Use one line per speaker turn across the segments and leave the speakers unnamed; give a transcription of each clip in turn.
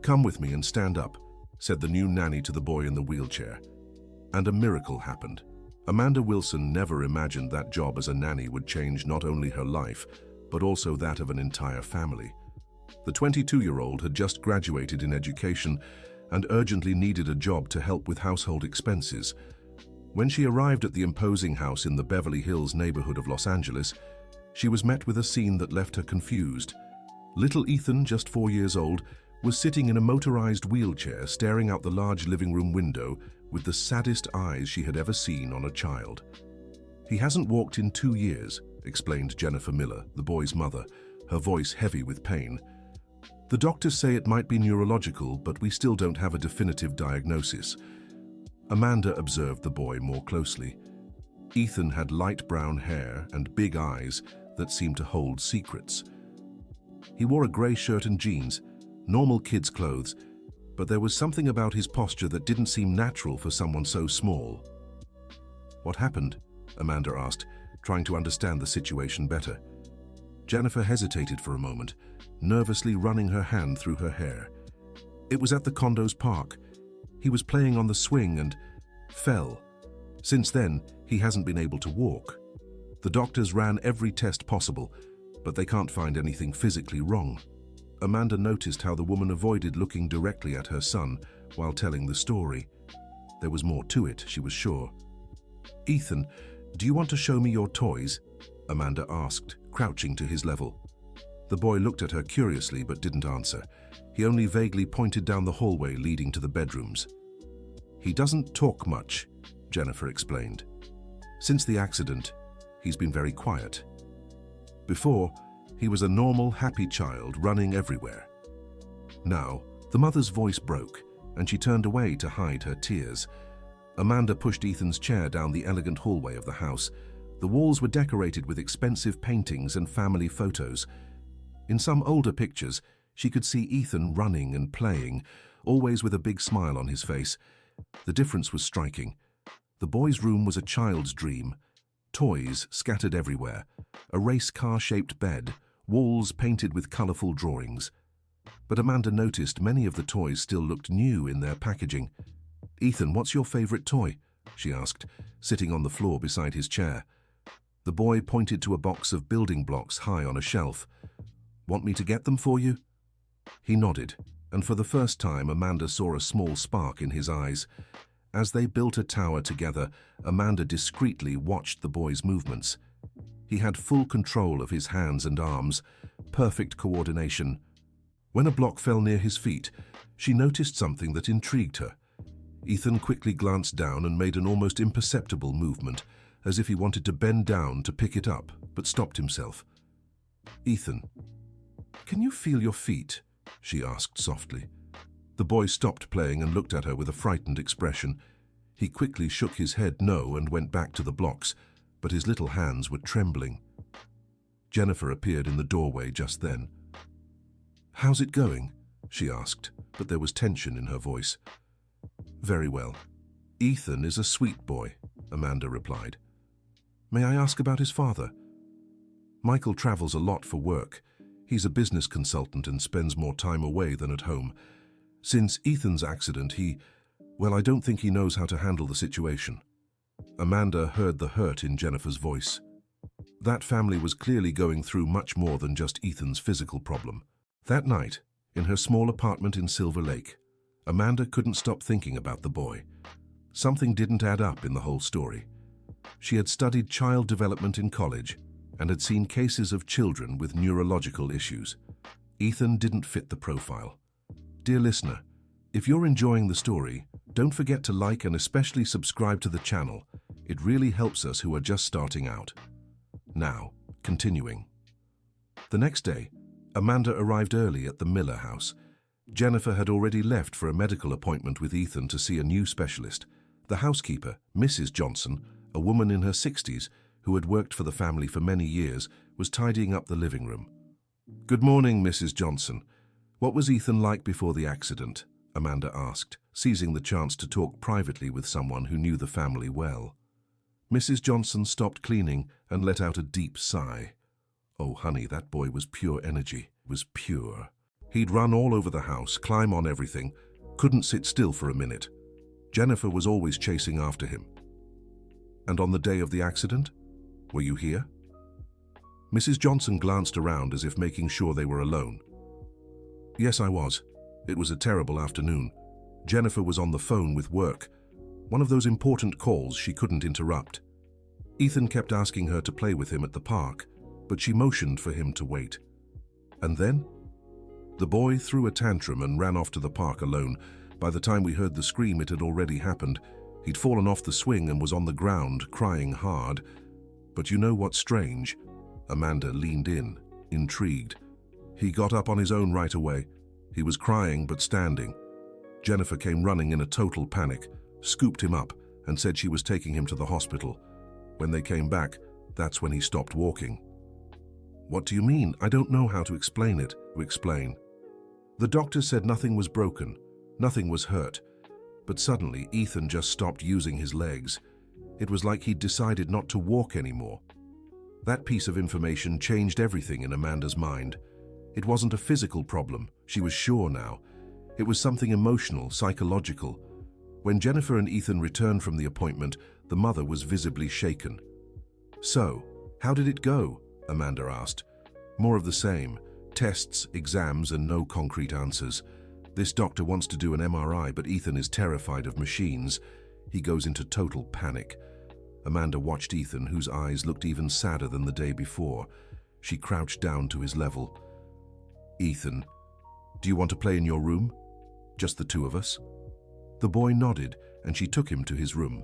"Come with me and stand up," said the new nanny to the boy in the wheelchair. And a miracle happened. Amanda Wilson never imagined that job as a nanny would change not only her life, but also that of an entire family. The 22-year-old had just graduated in education and urgently needed a job to help with household expenses. When she arrived at the imposing house in the Beverly Hills neighborhood of Los Angeles, she was met with a scene that left her confused. Little Ethan, just 4 years old, was sitting in a motorized wheelchair staring out the large living room window with the saddest eyes she had ever seen on a child. "He hasn't walked in 2 years, explained Jennifer Miller, the boy's mother, her voice heavy with pain. "The doctors say it might be neurological, but we still don't have a definitive diagnosis." Amanda observed the boy more closely. Ethan had light brown hair and big eyes that seemed to hold secrets. He wore a grey shirt and jeans, normal kids' clothes, but there was something about his posture that didn't seem natural for someone so small. "What happened?" Amanda asked, trying to understand the situation better. Jennifer hesitated for a moment, nervously running her hand through her hair. "It was at the condo's park. He was playing on the swing and fell. Since then, he hasn't been able to walk. The doctors ran every test possible, but they can't find anything physically wrong." Amanda noticed how the woman avoided looking directly at her son while telling the story. There was more to it, she was sure. "Ethan, do you want to show me your toys?" Amanda asked, crouching to his level. The boy looked at her curiously but didn't answer. He only vaguely pointed down the hallway leading to the bedrooms. "He doesn't talk much," Jennifer explained. "Since the accident, he's been very quiet. Before, he was a normal, happy child running everywhere." Now, the mother's voice broke, and she turned away to hide her tears. Amanda pushed Ethan's chair down the elegant hallway of the house. The walls were decorated with expensive paintings and family photos. In some older pictures, she could see Ethan running and playing, always with a big smile on his face. The difference was striking. The boy's room was a child's dream. Toys scattered everywhere, a race car-shaped bed, walls painted with colorful drawings. But Amanda noticed many of the toys still looked new in their packaging. "Ethan, what's your favorite toy?" she asked, sitting on the floor beside his chair. The boy pointed to a box of building blocks high on a shelf. "Want me to get them for you?" He nodded, and for the first time Amanda saw a small spark in his eyes. As they built a tower together, Amanda discreetly watched the boy's movements. He had full control of his hands and arms, perfect coordination. When a block fell near his feet, she noticed something that intrigued her. Ethan quickly glanced down and made an almost imperceptible movement, as if he wanted to bend down to pick it up, but stopped himself. "Ethan, can you feel your feet?" she asked softly. The boy stopped playing and looked at her with a frightened expression. He quickly shook his head no and went back to the blocks, but his little hands were trembling. Jennifer appeared in the doorway just then. "How's it going?" she asked, but there was tension in her voice. "Very well. Ethan is a sweet boy," Amanda replied. "May I ask about his father?" "Michael travels a lot for work. He's a business consultant and spends more time away than at home. Since Ethan's accident, I don't think he knows how to handle the situation." Amanda heard the hurt in Jennifer's voice. That family was clearly going through much more than just Ethan's physical problem. That night, in her small apartment in Silver Lake, Amanda couldn't stop thinking about the boy. Something didn't add up in the whole story. She had studied child development in college and had seen cases of children with neurological issues. Ethan didn't fit the profile. Dear listener, if you're enjoying the story, don't forget to like and especially subscribe to the channel. It really helps us who are just starting out. Now, continuing. The next day, Amanda arrived early at the Miller house. Jennifer had already left for a medical appointment with Ethan to see a new specialist. The housekeeper, Mrs. Johnson, a woman in her 60s, who had worked for the family for many years, was tidying up the living room. "Good morning, Mrs. Johnson. What was Ethan like before the accident?" Amanda asked, seizing the chance to talk privately with someone who knew the family well. Mrs. Johnson stopped cleaning and let out a deep sigh. "Oh, honey, that boy was pure energy. Was pure. He'd run all over the house, climb on everything, couldn't sit still for a minute. Jennifer was always chasing after him. And on the day of the accident? Were you here? Mrs. Johnson glanced around as if making sure they were alone. Yes, I was. It was a terrible afternoon. Jennifer was on the phone with work, one of those important calls she couldn't interrupt. Ethan kept asking her to play with him at the park, but she motioned for him to wait. And then? The boy threw a tantrum and ran off to the park alone. By the time we heard the scream, it had already happened. He'd fallen off the swing and was on the ground, crying hard. But you know what's strange? Amanda leaned in, intrigued. He got up on his own right away. He was crying but standing. Jennifer came running in a total panic, scooped him up, and said she was taking him to the hospital. When they came back, that's when he stopped walking. What do you mean? I don't know how to explain it. Explain. The doctor said nothing was broken, nothing was hurt, but suddenly Ethan just stopped using his legs. It was like he'd decided not to walk anymore. That piece of information changed everything in Amanda's mind. It wasn't a physical problem, she was sure now. It was something emotional, psychological. When Jennifer and Ethan returned from the appointment, the mother was visibly shaken. So, how did it go? Amanda asked. More of the same. Tests, exams, and no concrete answers. This doctor wants to do an MRI, but Ethan is terrified of machines. He goes into total panic. Amanda watched Ethan, whose eyes looked even sadder than the day before. She crouched down to his level. Ethan, do you want to play in your room? Just the two of us? The boy nodded, and she took him to his room.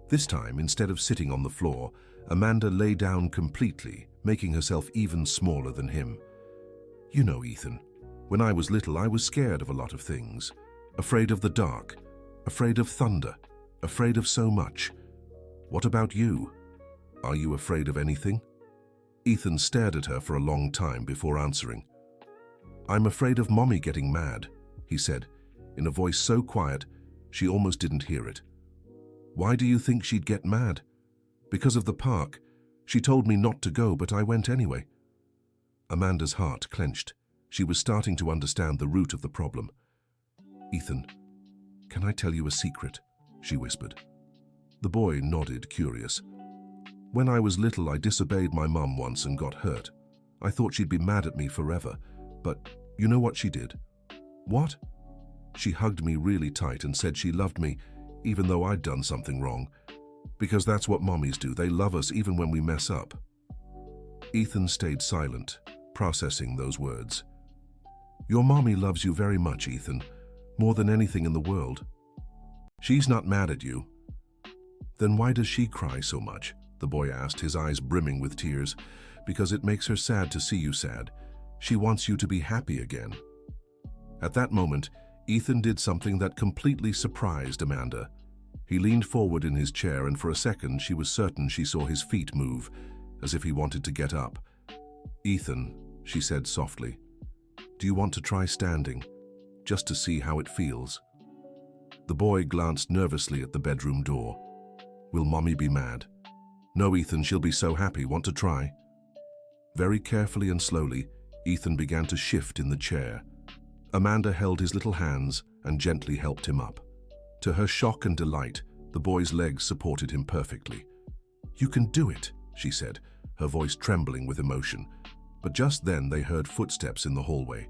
This time, instead of sitting on the floor, Amanda lay down completely, making herself even smaller than him. You know, Ethan, when I was little, I was scared of a lot of things. Afraid of the dark, afraid of thunder, afraid of so much. What about you? Are you afraid of anything? Ethan stared at her for a long time before answering. I'm afraid of Mommy getting mad, he said, in a voice so quiet she almost didn't hear it. Why do you think she'd get mad? Because of the park. She told me not to go, but I went anyway. Amanda's heart clenched. She was starting to understand the root of the problem. Ethan, can I tell you a secret? She whispered. The boy nodded, curious. When I was little, I disobeyed my mum once and got hurt. I thought she'd be mad at me forever, but you know what she did? What? She hugged me really tight and said she loved me, even though I'd done something wrong. Because that's what mommies do. They love us even when we mess up. Ethan stayed silent, processing those words. Your mommy loves you very much, Ethan, more than anything in the world. She's not mad at you. Then why does she cry so much? The boy asked, his eyes brimming with tears. Because it makes her sad to see you sad. She wants you to be happy again. At that moment, Ethan did something that completely surprised Amanda. He leaned forward in his chair, and for a second she was certain she saw his feet move, as if he wanted to get up. Ethan, she said softly, do you want to try standing, just to see how it feels? The boy glanced nervously at the bedroom door. Will Mommy be mad? No, Ethan, she'll be so happy. Want to try? Very carefully and slowly, Ethan began to shift in the chair. Amanda held his little hands and gently helped him up. To her shock and delight, the boy's legs supported him perfectly. You can do it, she said, her voice trembling with emotion. But just then they heard footsteps in the hallway.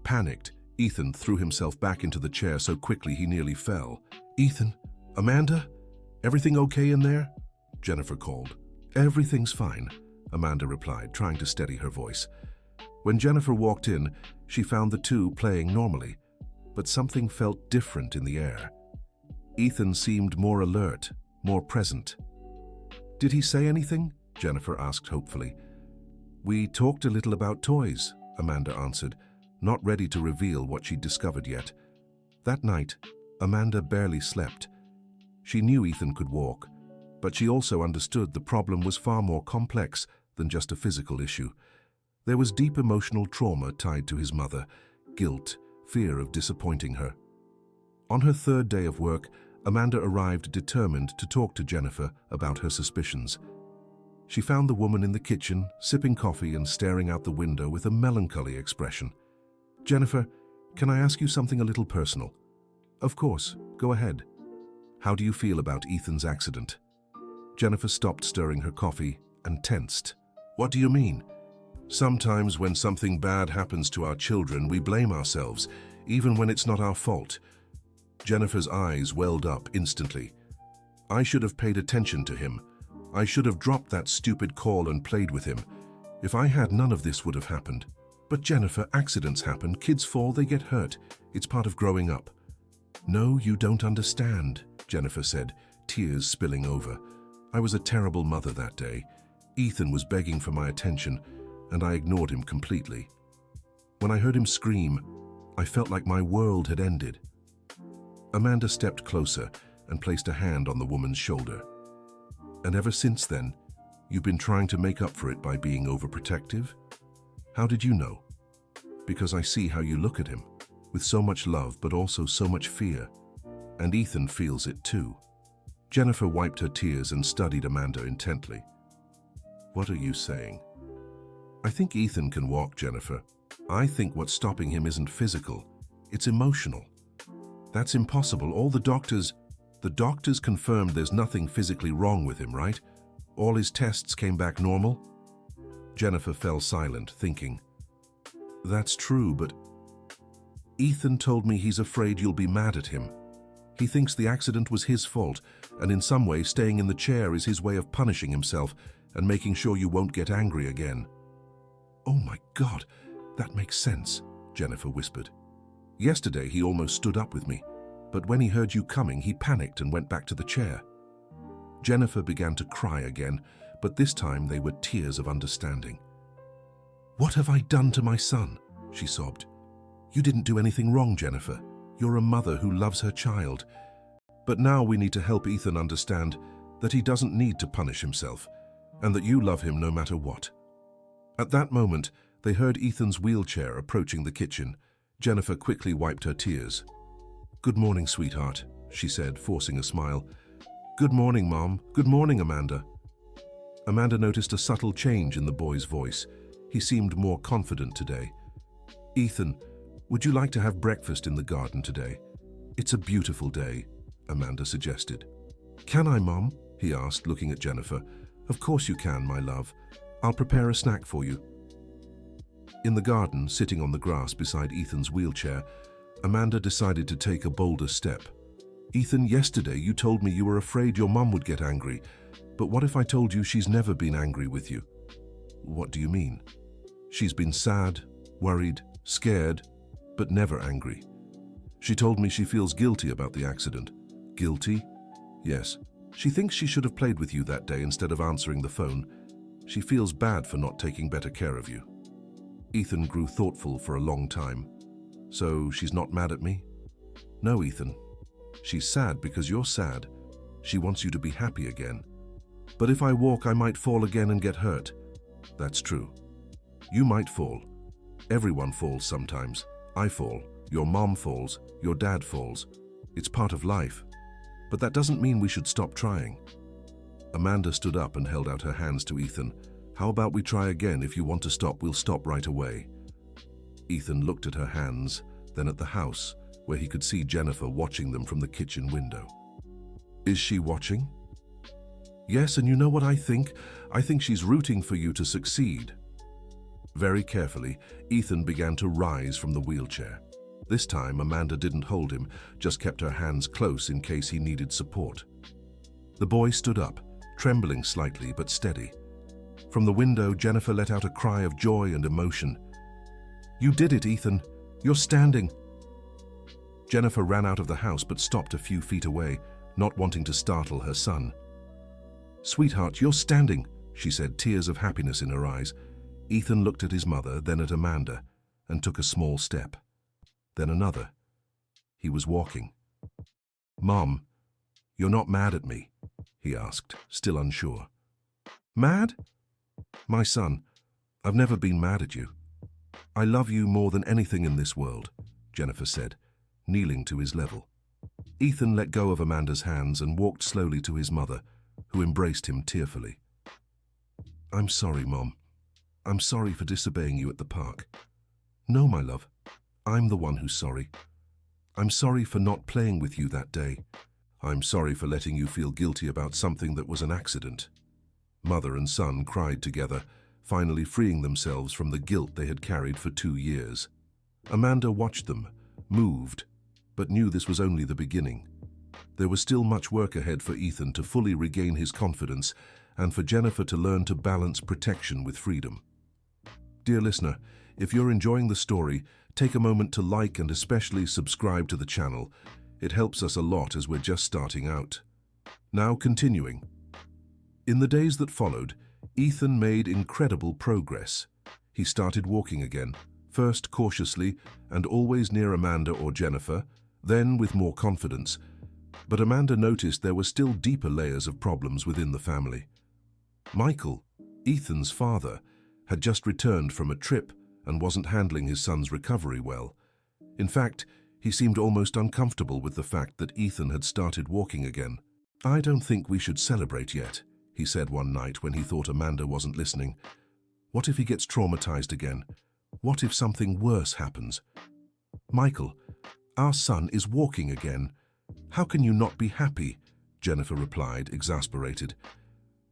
Panicked, Ethan threw himself back into the chair so quickly he nearly fell. Ethan, Amanda, everything okay in there? Jennifer called. Everything's fine, Amanda replied, trying to steady her voice. When Jennifer walked in, she found the two playing normally, but something felt different in the air. Ethan seemed more alert, more present. Did he say anything? Jennifer asked hopefully. We talked a little about toys, Amanda answered, not ready to reveal what she'd discovered yet. That night, Amanda barely slept. She knew Ethan could walk, but she also understood the problem was far more complex than just a physical issue. There was deep emotional trauma tied to his mother, guilt, fear of disappointing her. On her third day of work, Amanda arrived determined to talk to Jennifer about her suspicions. She found the woman in the kitchen, sipping coffee and staring out the window with a melancholy expression. Jennifer, can I ask you something a little personal? Of course, go ahead. How do you feel about Ethan's accident? Jennifer stopped stirring her coffee and tensed. What do you mean? Sometimes when something bad happens to our children, we blame ourselves, even when it's not our fault. Jennifer's eyes welled up instantly. I should have paid attention to him. I should have dropped that stupid call and played with him. If I had, none of this would have happened. But Jennifer, accidents happen, kids fall, they get hurt. It's part of growing up. No, you don't understand, Jennifer said, tears spilling over. I was a terrible mother that day. Ethan was begging for my attention, and I ignored him completely. When I heard him scream, I felt like my world had ended. Amanda stepped closer and placed a hand on the woman's shoulder. And ever since then, you've been trying to make up for it by being overprotective? How did you know? Because I see how you look at him, with so much love but also so much fear. And Ethan feels it too. Jennifer wiped her tears and studied Amanda intently. What are you saying? I think Ethan can walk, Jennifer. I think what's stopping him isn't physical, it's emotional. That's impossible. The doctors confirmed there's nothing physically wrong with him, right? All his tests came back normal? Jennifer fell silent, thinking. That's true, but Ethan told me he's afraid you'll be mad at him. He thinks the accident was his fault, and in some way staying in the chair is his way of punishing himself and making sure you won't get angry again. Oh my God, that makes sense, Jennifer whispered. Yesterday he almost stood up with me, but when he heard you coming, he panicked and went back to the chair. Jennifer began to cry again, but this time they were tears of understanding. What have I done to my son? She sobbed. You didn't do anything wrong, Jennifer. You're a mother who loves her child. But now we need to help Ethan understand that he doesn't need to punish himself, and that you love him no matter what. At that moment, they heard Ethan's wheelchair approaching the kitchen. Jennifer quickly wiped her tears. Good morning, sweetheart, she said, forcing a smile. Good morning, Mom. Good morning, Amanda. Amanda noticed a subtle change in the boy's voice. He seemed more confident today. Ethan, would you like to have breakfast in the garden today? It's a beautiful day, Amanda suggested. Can I, Mom? He asked, looking at Jennifer. Of course you can, my love. I'll prepare a snack for you. In the garden, sitting on the grass beside Ethan's wheelchair, Amanda decided to take a bolder step. Ethan, yesterday you told me you were afraid your mum would get angry, but what if I told you she's never been angry with you? What do you mean? She's been sad, worried, scared, but never angry. She told me she feels guilty about the accident. Guilty? Yes. She thinks she should have played with you that day instead of answering the phone. She feels bad for not taking better care of you. Ethan grew thoughtful for a long time. So she's not mad at me? No, Ethan. She's sad because you're sad. She wants you to be happy again. But if I walk, I might fall again and get hurt. That's true. You might fall. Everyone falls sometimes. I fall. Your mom falls. Your dad falls. It's part of life. But that doesn't mean we should stop trying. Amanda stood up and held out her hands to Ethan. How about we try again? If you want to stop, we'll stop right away. Ethan looked at her hands, then at the house, where he could see Jennifer watching them from the kitchen window. Is she watching? Yes, and you know what I think? I think she's rooting for you to succeed. Very carefully, Ethan began to rise from the wheelchair. This time, Amanda didn't hold him, just kept her hands close in case he needed support. The boy stood up, trembling slightly but steady. From the window, Jennifer let out a cry of joy and emotion. You did it, Ethan. You're standing. Jennifer ran out of the house but stopped a few feet away, not wanting to startle her son. Sweetheart, you're standing, she said, tears of happiness in her eyes. Ethan looked at his mother, then at Amanda, and took a small step. Then another. He was walking. Mom, you're not mad at me? He asked, still unsure. Mad? My son, I've never been mad at you. I love you more than anything in this world, Jennifer said, kneeling to his level. Ethan let go of Amanda's hands and walked slowly to his mother, who embraced him tearfully. I'm sorry, Mom. I'm sorry for disobeying you at the park. No, my love. I'm the one who's sorry. I'm sorry for not playing with you that day. I'm sorry for letting you feel guilty about something that was an accident." Mother and son cried together, finally freeing themselves from the guilt they had carried for 2 years. Amanda watched them, moved, but knew this was only the beginning. There was still much work ahead for Ethan to fully regain his confidence and for Jennifer to learn to balance protection with freedom. Dear listener, if you're enjoying the story, take a moment to like and especially subscribe to the channel. It helps us a lot as we're just starting out. Now continuing. In the days that followed, Ethan made incredible progress. He started walking again, first cautiously and always near Amanda or Jennifer, then with more confidence. But Amanda noticed there were still deeper layers of problems within the family. Michael, Ethan's father, had just returned from a trip and wasn't handling his son's recovery well. In fact, he seemed almost uncomfortable with the fact that Ethan had started walking again. "I don't think we should celebrate yet," he said one night when he thought Amanda wasn't listening. "What if he gets traumatized again? What if something worse happens?" "Michael, our son is walking again. How can you not be happy?" Jennifer replied, exasperated.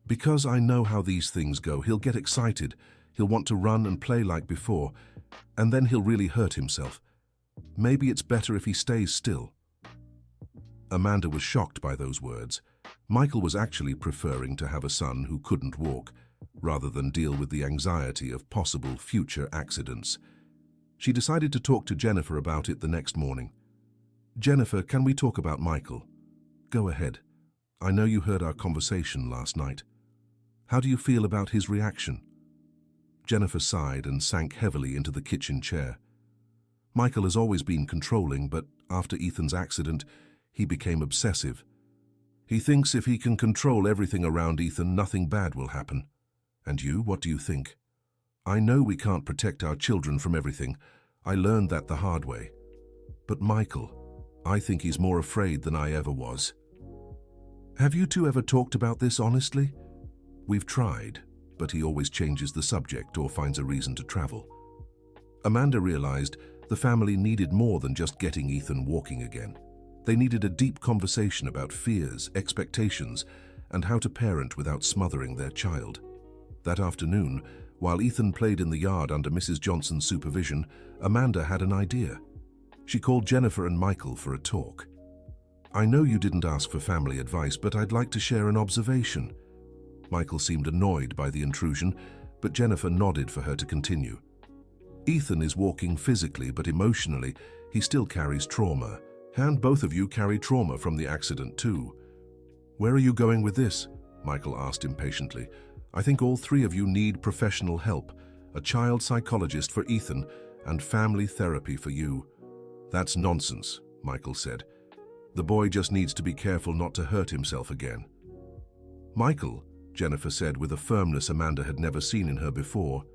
"Because I know how these things go. He'll get excited. He'll want to run and play like before, and then he'll really hurt himself. Maybe it's better if he stays still." Amanda was shocked by those words. Michael was actually preferring to have a son who couldn't walk, rather than deal with the anxiety of possible future accidents. She decided to talk to Jennifer about it the next morning. "Jennifer, can we talk about Michael?" "Go ahead. I know you heard our conversation last night. How do you feel about his reaction?" Jennifer sighed and sank heavily into the kitchen chair. Michael has always been controlling, but after Ethan's accident, he became obsessive. He thinks if he can control everything around Ethan, nothing bad will happen. And you, what do you think? "I know we can't protect our children from everything. I learned that the hard way. But Michael, I think he's more afraid than I ever was." "Have you two ever talked about this honestly?" "We've tried, but he always changes the subject or finds a reason to travel." Amanda realized the family needed more than just getting Ethan walking again. They needed a deep conversation about fears, expectations, and how to parent without smothering their child. That afternoon, while Ethan played in the yard under Mrs. Johnson's supervision, Amanda had an idea. She called Jennifer and Michael for a talk. "I know you didn't ask for family advice, but I'd like to share an observation." Michael seemed annoyed by the intrusion, but Jennifer nodded for her to continue. "Ethan is walking physically, but emotionally, he still carries trauma. And both of you carry trauma from the accident too." "Where are you going with this?" Michael asked impatiently. "I think all three of you need professional help, a child psychologist for Ethan and family therapy for you." "That's nonsense," Michael said. "The boy just needs to be careful not to hurt himself again." "Michael," Jennifer said with a firmness Amanda had never seen in her before,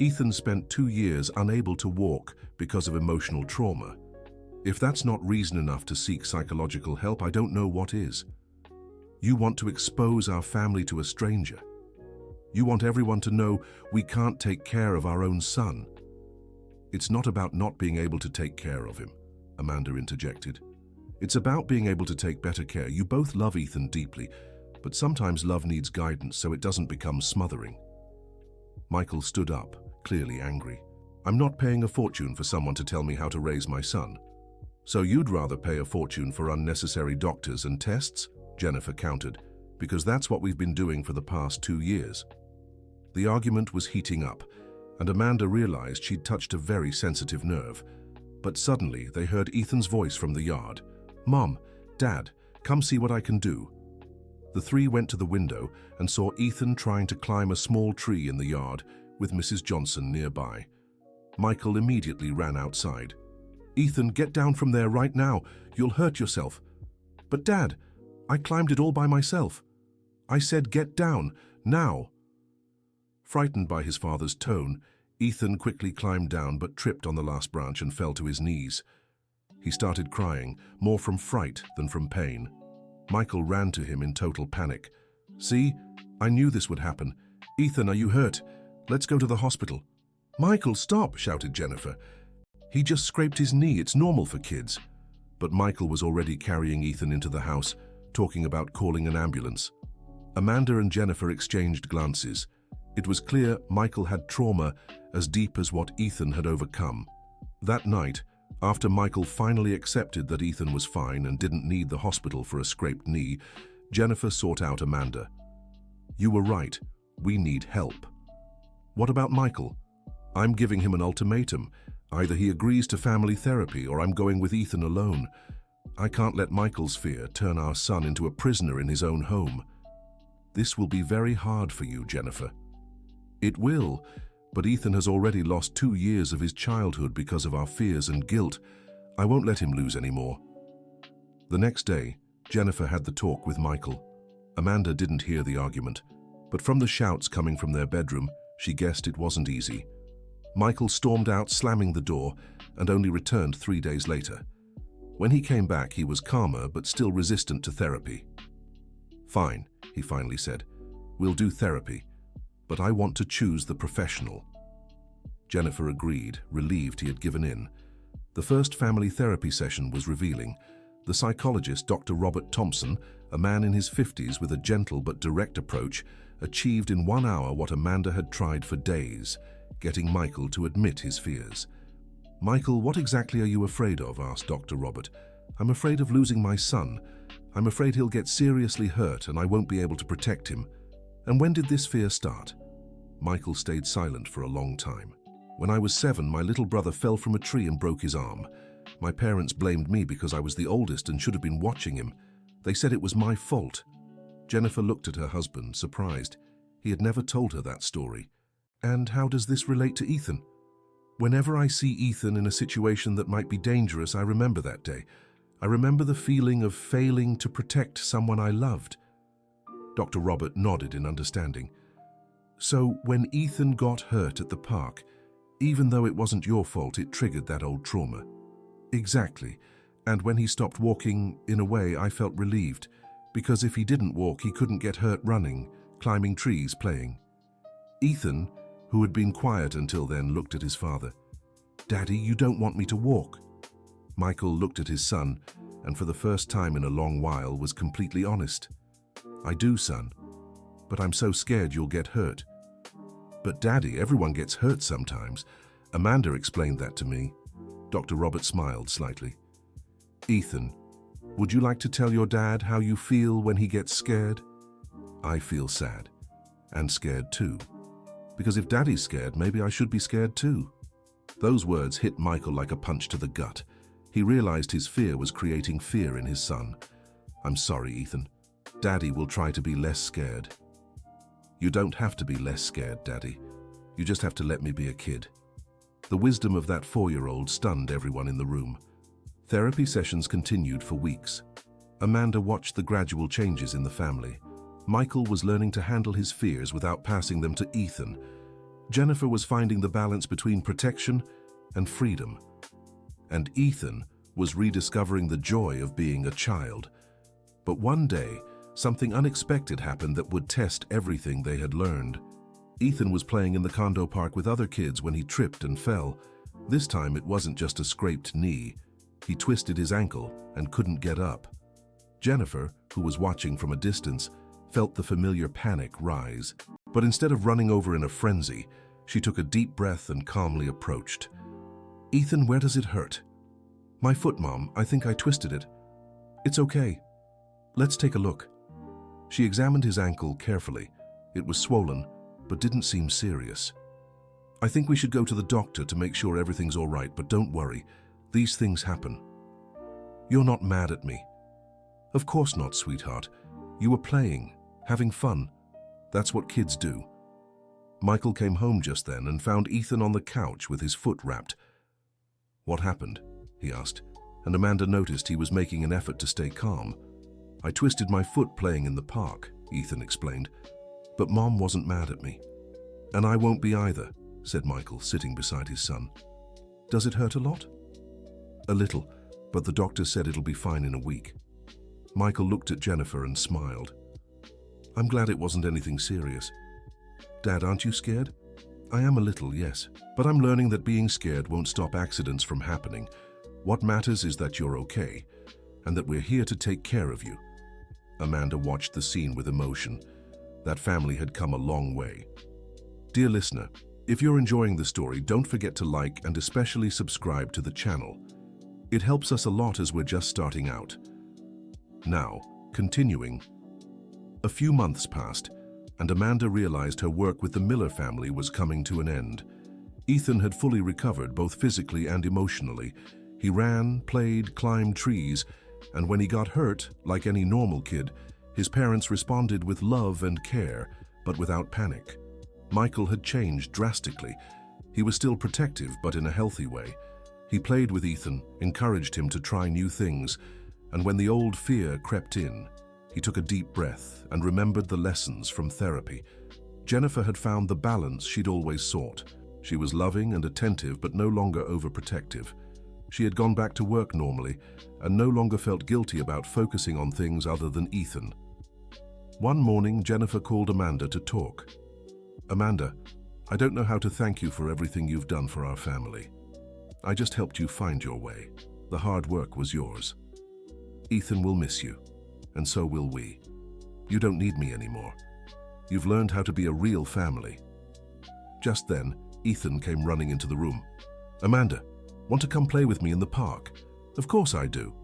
"Ethan spent 2 years unable to walk because of emotional trauma. If that's not reason enough to seek psychological help, I don't know what is. You want to expose our family to a stranger. You want everyone to know we can't take care of our own son." "It's not about not being able to take care of him," Amanda interjected. "It's about being able to take better care. You both love Ethan deeply, but sometimes love needs guidance so it doesn't become smothering." Michael stood up, clearly angry. "I'm not paying a fortune for someone to tell me how to raise my son." "So you'd rather pay a fortune for unnecessary doctors and tests?" Jennifer countered, "because that's what we've been doing for the past 2 years. The argument was heating up, and Amanda realized she'd touched a very sensitive nerve. But suddenly they heard Ethan's voice from the yard. "Mom, Dad, come see what I can do." The three went to the window and saw Ethan trying to climb a small tree in the yard with Mrs. Johnson nearby. Michael immediately ran outside. "Ethan, get down from there right now. You'll hurt yourself." "But Dad, I climbed it all by myself." "I said get down, now." Frightened by his father's tone, Ethan quickly climbed down but tripped on the last branch and fell to his knees. He started crying, more from fright than from pain. Michael ran to him in total panic. "See, I knew this would happen. Ethan, are you hurt? Let's go to the hospital." "Michael, stop!" shouted Jennifer. He just scraped his knee, it's normal for kids. But Michael was already carrying Ethan into the house, talking about calling an ambulance. Amanda and Jennifer exchanged glances. It was clear Michael had trauma as deep as what Ethan had overcome. That night, after Michael finally accepted that Ethan was fine and didn't need the hospital for a scraped knee, Jennifer sought out Amanda. "You were right. We need help." "What about Michael?" "I'm giving him an ultimatum. Either he agrees to family therapy or I'm going with Ethan alone. I can't let Michael's fear turn our son into a prisoner in his own home." "This will be very hard for you, Jennifer." "It will, but Ethan has already lost 2 years of his childhood because of our fears and guilt. I won't let him lose any more." The next day, Jennifer had the talk with Michael. Amanda didn't hear the argument, but from the shouts coming from their bedroom, she guessed it wasn't easy. Michael stormed out, slamming the door, and only returned 3 days later. When he came back, he was calmer but still resistant to therapy. "Fine," he finally said. "We'll do therapy, but I want to choose the professional." Jennifer agreed, relieved he had given in. The first family therapy session was revealing. The psychologist, Dr. Robert Thompson, a man in his 50s with a gentle but direct approach, achieved in 1 hour what Amanda had tried for days, getting Michael to admit his fears. "Michael, what exactly are you afraid of?" asked Dr. Robert. "I'm afraid of losing my son. I'm afraid he'll get seriously hurt and I won't be able to protect him." "And when did this fear start?" Michael stayed silent for a long time. "When I was 7, my little brother fell from a tree and broke his arm. My parents blamed me because I was the oldest and should have been watching him. They said it was my fault." Jennifer looked at her husband, surprised. He had never told her that story. "And how does this relate to Ethan?" "Whenever I see Ethan in a situation that might be dangerous, I remember that day. I remember the feeling of failing to protect someone I loved." Dr. Robert nodded in understanding. "So when Ethan got hurt at the park, even though it wasn't your fault, it triggered that old trauma." "Exactly. And when he stopped walking, in a way, I felt relieved. Because if he didn't walk, he couldn't get hurt running, climbing trees, playing." Ethan, who had been quiet until then, looked at his father. "Daddy, you don't want me to walk." Michael looked at his son, and for the first time in a long while was completely honest. "I do, son. But I'm so scared you'll get hurt." "But Daddy, everyone gets hurt sometimes. Amanda explained that to me." Dr. Robert smiled slightly. "Ethan, would you like to tell your dad how you feel when he gets scared?" "I feel sad. And scared too. Because if Daddy's scared, maybe I should be scared too." Those words hit Michael like a punch to the gut. He realized his fear was creating fear in his son. "I'm sorry, Ethan. Daddy will try to be less scared." "You don't have to be less scared, Daddy. You just have to let me be a kid." The wisdom of that 4-year-old stunned everyone in the room. Therapy sessions continued for weeks. Amanda watched the gradual changes in the family. Michael was learning to handle his fears without passing them to Ethan. Jennifer was finding the balance between protection and freedom. And Ethan was rediscovering the joy of being a child. But one day, something unexpected happened that would test everything they had learned. Ethan was playing in the condo park with other kids when he tripped and fell. This time it wasn't just a scraped knee. He twisted his ankle and couldn't get up. Jennifer, who was watching from a distance, felt the familiar panic rise. But instead of running over in a frenzy, she took a deep breath and calmly approached. "Ethan, where does it hurt?" "My foot, Mom. I think I twisted it." "It's okay. Let's take a look." She examined his ankle carefully. It was swollen, but didn't seem serious. "I think we should go to the doctor to make sure everything's all right, but don't worry. These things happen." "You're not mad at me?" "Of course not, sweetheart. You were playing, having fun. That's what kids do." Michael came home just then and found Ethan on the couch with his foot wrapped. "What happened?" he asked, and Amanda noticed he was making an effort to stay calm. "I twisted my foot playing in the park," Ethan explained. "But Mom wasn't mad at me." "And I won't be either," said Michael, sitting beside his son. "Does it hurt a lot?" "A little, but the doctor said it'll be fine in a week." Michael looked at Jennifer and smiled. "I'm glad it wasn't anything serious." "Dad, aren't you scared?" I am a little, yes, but I'm learning that being scared won't stop accidents from happening. What matters is that you're okay, and that we're here to take care of you. Amanda watched the scene with emotion. That family had come a long way. Dear listener, if you're enjoying the story, don't forget to like and especially subscribe to the channel. It helps us a lot as we're just starting out. Now, continuing. A few months passed, and Amanda realized her work with the Miller family was coming to an end. Ethan had fully recovered, both physically and emotionally. He ran, played, climbed trees, and when he got hurt, like any normal kid, his parents responded with love and care, but without panic. Michael had changed drastically. He was still protective, but in a healthy way. He played with Ethan, encouraged him to try new things, and when the old fear crept in, he took a deep breath and remembered the lessons from therapy. Jennifer had found the balance she'd always sought. She was loving and attentive, but no longer overprotective. She had gone back to work normally and no longer felt guilty about focusing on things other than Ethan. One morning, Jennifer called Amanda to talk. Amanda, I don't know how to thank you for everything you've done for our family. I just helped you find your way. The hard work was yours. Ethan will miss you, and so will we. You don't need me anymore. You've learned how to be a real family. Just then, Ethan came running into the room. Amanda, want to come play with me in the park? Of course I do.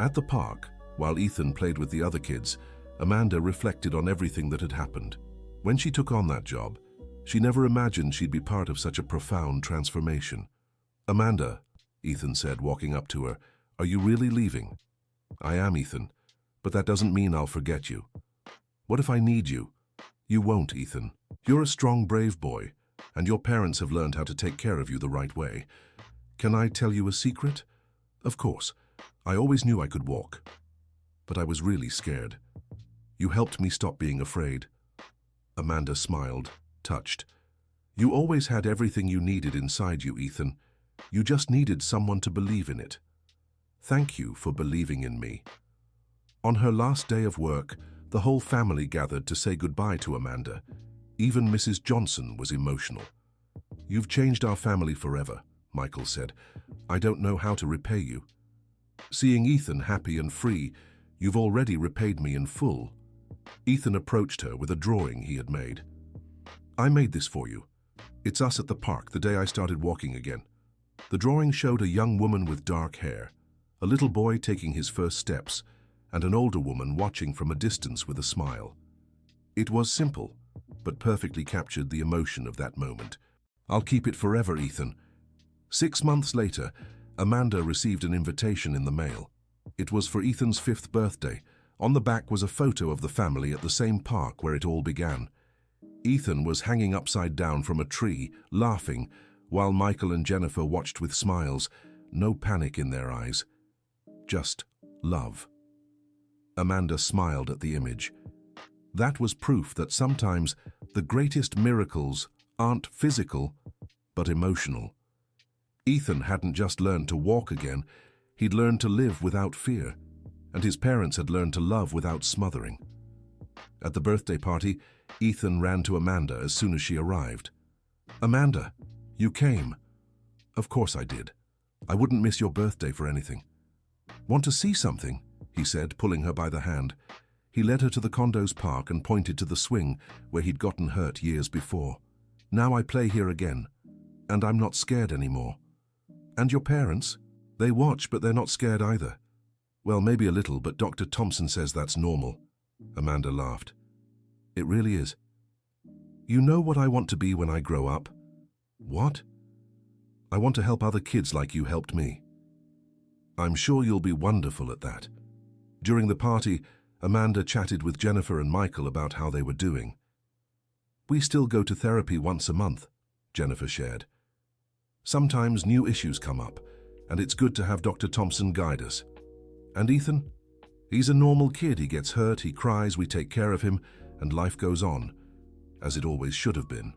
At the park, while Ethan played with the other kids, Amanda reflected on everything that had happened. When she took on that job, she never imagined she'd be part of such a profound transformation. Amanda, Ethan said, walking up to her, are you really leaving? I am, Ethan, but that doesn't mean I'll forget you. What if I need you? You won't, Ethan. You're a strong, brave boy, and your parents have learned how to take care of you the right way. Can I tell you a secret? Of course. I always knew I could walk, but I was really scared. You helped me stop being afraid. Amanda smiled, touched. You always had everything you needed inside you, Ethan. You just needed someone to believe in it. Thank you for believing in me. On her last day of work, the whole family gathered to say goodbye to Amanda. Even Mrs. Johnson was emotional. You've changed our family forever, Michael said. I don't know how to repay you. Seeing Ethan happy and free, you've already repaid me in full. Ethan approached her with a drawing he had made. I made this for you. It's us at the park the day I started walking again. The drawing showed a young woman with dark hair, a little boy taking his first steps, and an older woman watching from a distance with a smile. It was simple, but perfectly captured the emotion of that moment. I'll keep it forever, Ethan. 6 months later, Amanda received an invitation in the mail. It was for Ethan's 5th birthday. On the back was a photo of the family at the same park where it all began. Ethan was hanging upside down from a tree, laughing, while Michael and Jennifer watched with smiles, no panic in their eyes, just love. Amanda smiled at the image. That was proof that sometimes the greatest miracles aren't physical, but emotional. Ethan hadn't just learned to walk again, he'd learned to live without fear, and his parents had learned to love without smothering. At the birthday party, Ethan ran to Amanda as soon as she arrived. Amanda, you came. Of course I did. I wouldn't miss your birthday for anything. Want to see something? He said, pulling her by the hand. He led her to the condo's park and pointed to the swing where he'd gotten hurt years before. Now I play here again, and I'm not scared anymore. And your parents? They watch, but they're not scared either. Well, maybe a little, but Dr. Thompson says that's normal. Amanda laughed. It really is. You know what I want to be when I grow up? What? I want to help other kids like you helped me. I'm sure you'll be wonderful at that. During the party, Amanda chatted with Jennifer and Michael about how they were doing. We still go to therapy once a month, Jennifer shared. Sometimes new issues come up, and it's good to have Dr. Thompson guide us. And Ethan? He's a normal kid. He gets hurt, he cries, we take care of him, and life goes on, as it always should have been.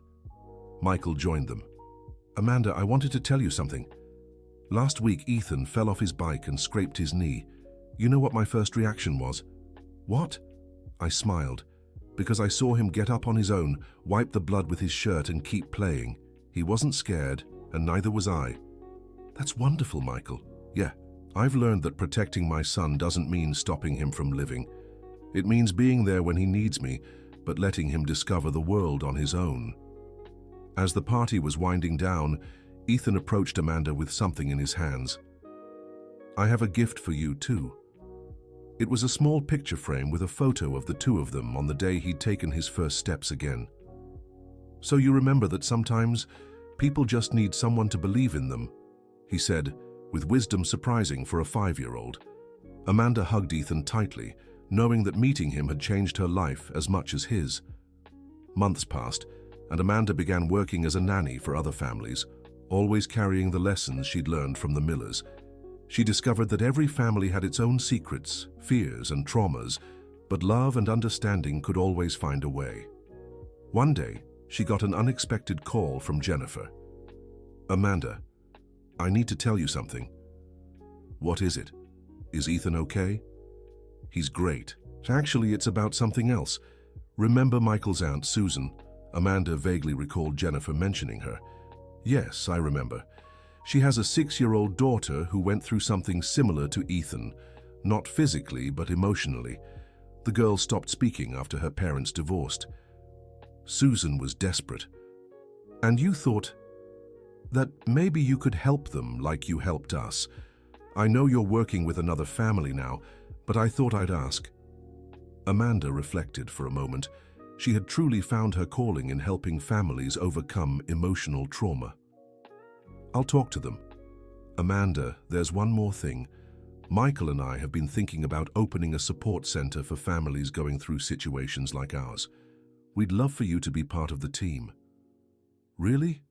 Michael joined them. Amanda, I wanted to tell you something. Last week, Ethan fell off his bike and scraped his knee. You know what my first reaction was? What? I smiled. because I saw him get up on his own, wipe the blood with his shirt and keep playing. He wasn't scared, and neither was I. That's wonderful, Michael. Yeah, I've learned that protecting my son doesn't mean stopping him from living. It means being there when he needs me, but letting him discover the world on his own. As the party was winding down, Ethan approached Amanda with something in his hands. I have a gift for you too. It was a small picture frame with a photo of the two of them on the day he'd taken his first steps again. So you remember that sometimes people just need someone to believe in them, he said, with wisdom surprising for a 5-year-old. Amanda hugged Ethan tightly, knowing that meeting him had changed her life as much as his. Months passed, and Amanda began working as a nanny for other families, always carrying the lessons she'd learned from the Millers. She discovered that every family had its own secrets, fears, and traumas, but love and understanding could always find a way. One day, she got an unexpected call from Jennifer. Amanda, I need to tell you something. What is it? Is Ethan okay? He's great. Actually, it's about something else. Remember Michael's aunt, Susan? Amanda vaguely recalled Jennifer mentioning her. Yes, I remember. She has a 6-year-old daughter who went through something similar to Ethan, not physically but emotionally. The girl stopped speaking after her parents divorced. Susan was desperate. And you thought that maybe you could help them like you helped us. I know you're working with another family now, but I thought I'd ask. Amanda reflected for a moment. She had truly found her calling in helping families overcome emotional trauma. I'll talk to them. Amanda, there's one more thing. Michael and I have been thinking about opening a support center for families going through situations like ours. We'd love for you to be part of the team. Really?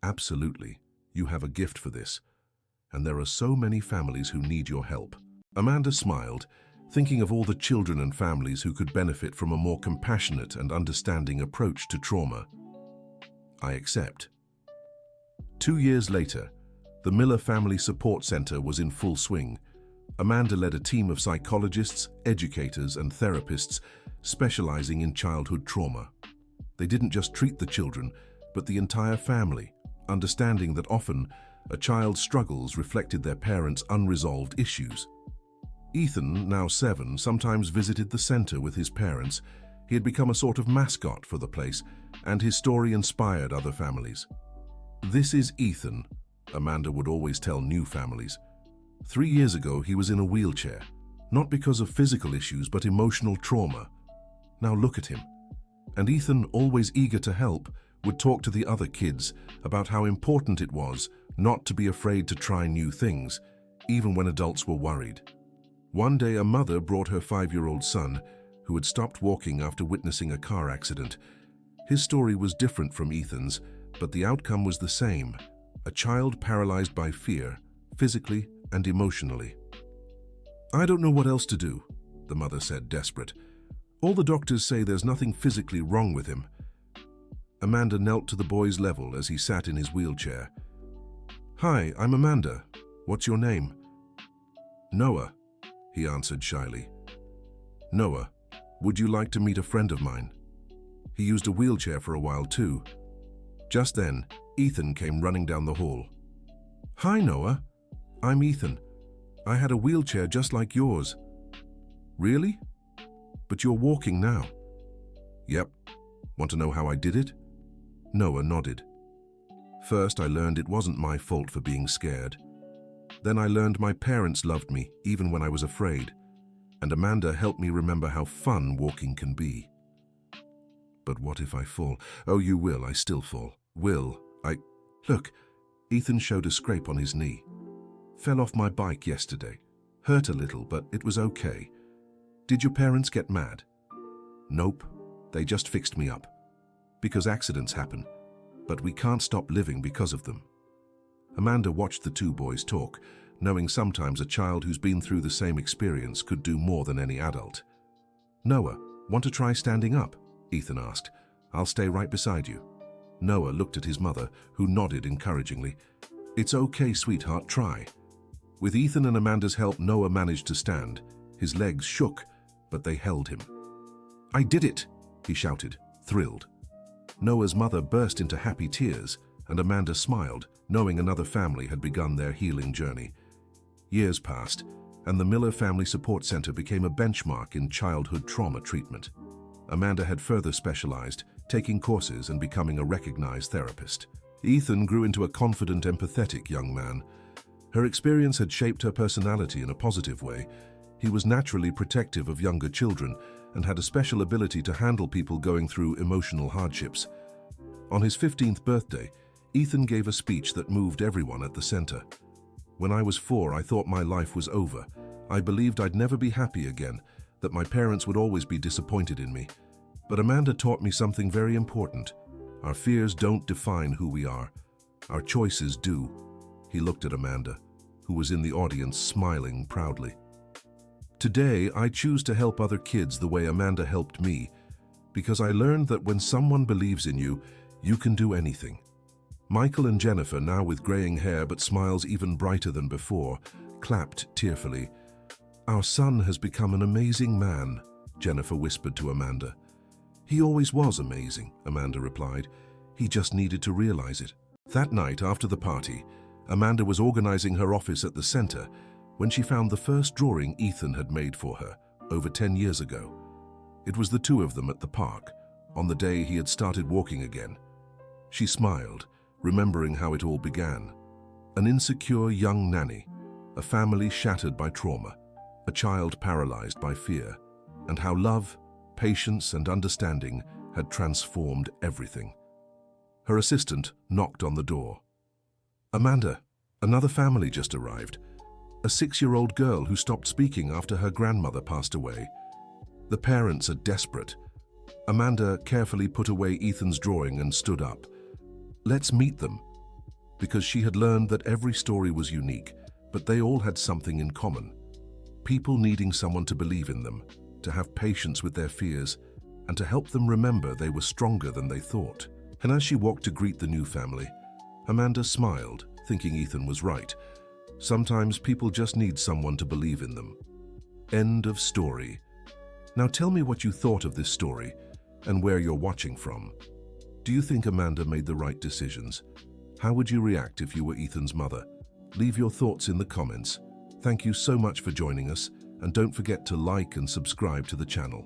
Absolutely. You have a gift for this. And there are so many families who need your help. Amanda smiled, thinking of all the children and families who could benefit from a more compassionate and understanding approach to trauma. I accept. 2 years later, the Miller Family Support Center was in full swing. Amanda led a team of psychologists, educators, and therapists specializing in childhood trauma. They didn't just treat the children, but the entire family, understanding that often a child's struggles reflected their parents' unresolved issues. Ethan, now 7, sometimes visited the center with his parents. He had become a sort of mascot for the place, and his story inspired other families. This is Ethan, Amanda would always tell new families. 3 years ago, he was in a wheelchair, not because of physical issues, but emotional trauma. Now look at him. And Ethan, always eager to help, would talk to the other kids about how important it was not to be afraid to try new things, even when adults were worried. One day, a mother brought her 5-year-old son, who had stopped walking after witnessing a car accident. His story was different from Ethan's, but the outcome was the same: a child paralyzed by fear, physically and emotionally. I don't know what else to do, the mother said, desperate. All the doctors say there's nothing physically wrong with him. Amanda knelt to the boy's level as he sat in his wheelchair. Hi, I'm Amanda. What's your name? Noah, he answered shyly. Noah, would you like to meet a friend of mine? He used a wheelchair for a while too. Just then, Ethan came running down the hall. Hi, Noah. I'm Ethan. I had a wheelchair just like yours. Really? But you're walking now. Yep. Want to know how I did it? Noah nodded. First, I learned it wasn't my fault for being scared. Then I learned my parents loved me even when I was afraid. And Amanda helped me remember how fun walking can be. But what if I fall? Oh, you will. I still fall. Look, Ethan showed a scrape on his knee. Fell off my bike yesterday. Hurt a little, but it was okay. Did your parents get mad? Nope. They just fixed me up. Because accidents happen, but we can't stop living because of them. Amanda watched the two boys talk, knowing sometimes a child who's been through the same experience could do more than any adult. Noah, want to try standing up? Ethan asked. I'll stay right beside you. Noah looked at his mother, who nodded encouragingly. It's okay, sweetheart, try. With Ethan and Amanda's help, Noah managed to stand. His legs shook, but they held him. I did it, he shouted, thrilled. Noah's mother burst into happy tears, and Amanda smiled, knowing another family had begun their healing journey. Years passed, and the Miller Family Support Center became a benchmark in childhood trauma treatment. Amanda had further specialized, taking courses and becoming a recognized therapist. Ethan grew into a confident, empathetic young man. Her experience had shaped her personality in a positive way. He was naturally protective of younger children and had a special ability to handle people going through emotional hardships. On his 15th birthday, Ethan gave a speech that moved everyone at the center. When I was 4, I thought my life was over. I believed I'd never be happy again, that my parents would always be disappointed in me. But Amanda taught me something very important. Our fears don't define who we are. Our choices do. He looked at Amanda, who was in the audience smiling proudly. Today, I choose to help other kids the way Amanda helped me, because I learned that when someone believes in you, you can do anything. Michael and Jennifer, now with graying hair but smiles even brighter than before, clapped tearfully. Our son has become an amazing man, Jennifer whispered to Amanda. He always was amazing, Amanda replied. He just needed to realize it. That night, after the party, Amanda was organizing her office at the center when she found the first drawing Ethan had made for her, over 10 years ago. It was the two of them at the park, on the day he had started walking again. She smiled, remembering how it all began. An insecure young nanny, a family shattered by trauma, a child paralyzed by fear, and how love, patience, and understanding had transformed everything. Her assistant knocked on the door. Amanda, another family just arrived. A 6-year-old girl who stopped speaking after her grandmother passed away. The parents are desperate. Amanda carefully put away Ethan's drawing and stood up. Let's meet them. Because she had learned that every story was unique, but they all had something in common. People needing someone to believe in them, to have patience with their fears, and to help them remember they were stronger than they thought. And as she walked to greet the new family, Amanda smiled, thinking Ethan was right. Sometimes people just need someone to believe in them. End of story. Now tell me what you thought of this story and where you're watching from. Do you think Amanda made the right decisions? How would you react if you were Ethan's mother? Leave your thoughts in the comments. Thank you so much for joining us, and don't forget to like and subscribe to the channel.